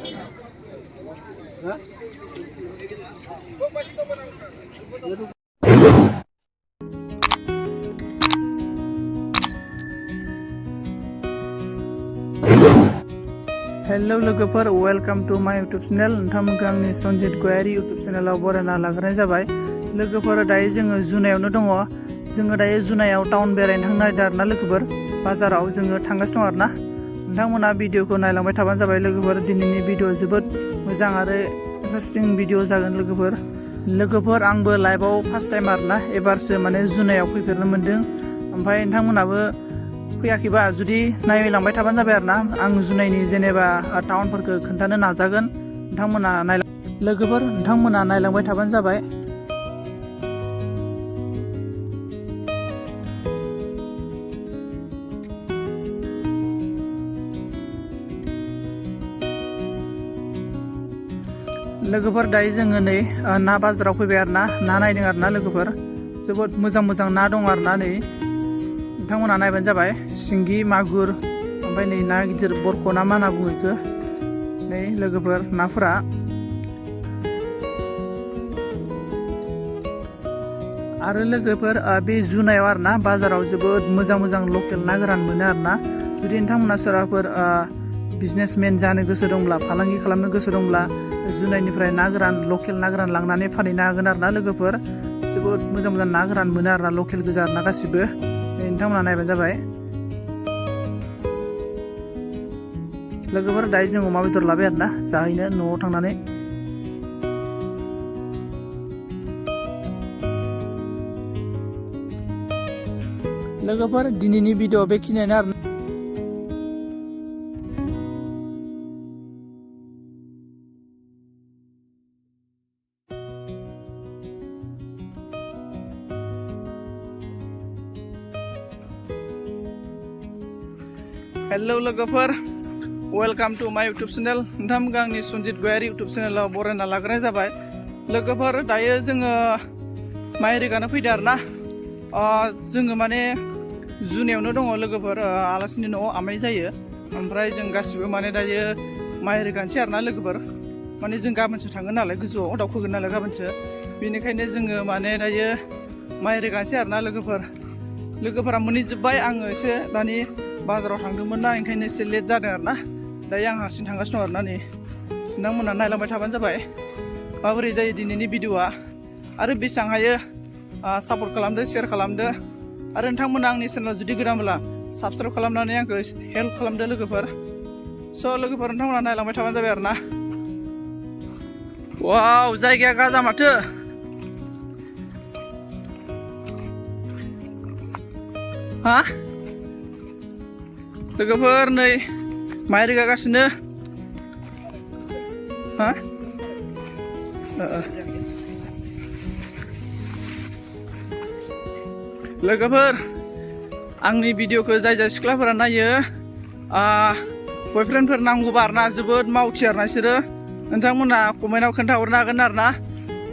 Hello लोगोफोर welcome to माय YouTube channel नोंथांमोनखौ आंनि सन्जित गयारि यूट्यूब चैनलाव बरायना लाग्रोनाय जाबाय। लोगोफोर दायो जोङो जुनायावनो दङ। जोङो दायो जुनायाव टाउन बेरायनो थांनो नागिरदों आरोना लोगोफोर। बाजाराव जोङो थांगासिनो दं आरोना। नोंथांमोना भिडिअखौ नायलांबाय थाबानो जाबाय लोगोफोर। दिनैनि भिडिअ जोबोद मोजां आरो इन्टारेस्टिं भिडिअ जागोन लोगोफोर आंबो लाइभआव फार्स्ट टाइम आरोना एबारसो माने जुनायाव फैफेरनो मोन्दों। ओमफ्राय नोंथांमोनाबो फैयाखैबा जुदि नायलांबाय थाबानो जाबाय आरोना। आं जुनायनि जेनेबा टाउनफोरखौ खोन्थानो नाजागोन। नोंथांमोना नायलांबाय थाबानो जाबाय। लोगोफोर दायो जोङो नै ना बाजाराव फैबाय आरोना। ना नायदों आरोना लोगोफोर। जोबोद मोजां ना दं आरोना नै। नोंथांमोना नायबानो जाबाय। सिंगि मागुर ओमफ्राय नै ना गिदिर बरख' ना मा होनना बुङो बेखौ। नै लोगोफोर नाफोरा आरो लोगोफोर बे जुनायाव आरोना बाजाराव जोबोद मोजां लकेल ना गोरान मोनो आरोना। जुदि नोंथांमोना सोरबाफोर बिजनेसमेन जानो गोसो दंब्ला फालांगि खालामनो गोसो दंब्ला जुनायनिफ्राय ना गोरान लकेल ना गोरान लांनानै फानहैनो हागोन आरोना लोगोफोर। जोबोद मोजां ना गोरान मोनो आरोना लकेल गोजा आरोना गासिबो। नोंथांमोना नायबानो जाबाय। लोगोफोर दायो जों अमा बेदर लाबाय आरोना जाहैनो न'आव थांनानै। लोगोफोर दिनैनि भिडिअ बेखिनियानो आरोना। हेलो लोगोफोर वेलकाम टू माय यूट्यूब चैनल। नोंथांमोनखौ आंनि सन्जित गयारि यूट्यूब चैनलाव बरायना लाग्रोनाय जाबाय। लोगोफोर दायो जोङो माइ रोगानो फैदों आरोना। जोङो माने जुनायावनो दङ लोगोफोर। आलासिनि न'आव आमाइ जायो। ओमफ्राय जों गासिबो माने दायो माइ रोगानोसै आरोना लोगोफोर। माने जों गाबोनसो थांगोन नालाय गोजौआव दावखोगोन नालाय गाबोनसो। बेनिखायनो जोङो माने दायो माइ रोगानोसै आरोना लोगोफोरा मोनहैजोब्बाय। आङो एसे दानि बाजाराव थांदोंमोन ना ओंखायनो एसे लेट जादों आरोना। दायो आं हारसिं थांगासिनो दं आरोना नै। नोंथांमोना नायलांबाय थाबानो जाबाय माबोरै जायो दिनैनि भिडिअआ। आरो बेसेबां हायो सापर्ट खालामदो, शेयार खालामदो। आरो नोंथांमोना आंनि चेनेलाव जुदि गोदानब्ला साबसक्राइब खालामनानै आंखौ हेल्प खालामदो लोगोफोर। लोगोफोर नोंथांमोना नायलांबाय थाबानो जाबाय आरोना। वाव जायगाया गाजा माथो। हा लोगोफोर नै माइ रोगागासिनो। हा लोगोफोर आंनि भिडिअखौ जाय सिख्लाफोरा नायो बयफ्रेन्डफोर नांगौबा आरोना जोबोद मावथि आरोना बिसोरो। नोंथांमोना कमेन्टआव खोन्थाहरनो हागोन आरोना।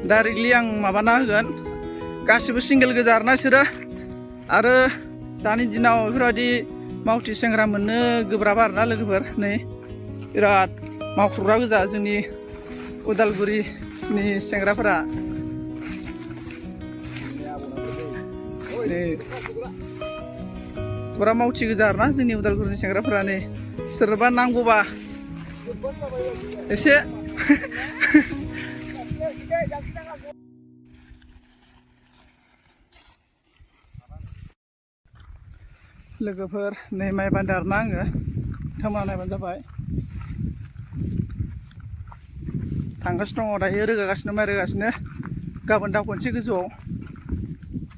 डाइरेक्टलि आं माबाना होगोन। गासिबो सिंगेल गोजा आरोना बिसोरो। आरो दानि दिनाव बेफोरबायदि मावथि सेंग्रा मोननो गोब्राब आरोना लोगोफोर। नै बिराद मावख्रुग्रा गोजा जोंनि उदालगुरिनि सेंग्राफोरा। फुरा मावथि गोजा आरोना जोंनि उदालगुरिनि सेंग्राफोरा। नै सोरबा नांगौबा एसे लोगोफोर नै माइ बान्दो आरोना आङो। नोंथांमोना नायबानो जाबाय। थांगासिनो दङ दायो रोगागासिनो माइ रोगागासिनो। गाबोन दावखोनोसै गोजौआव।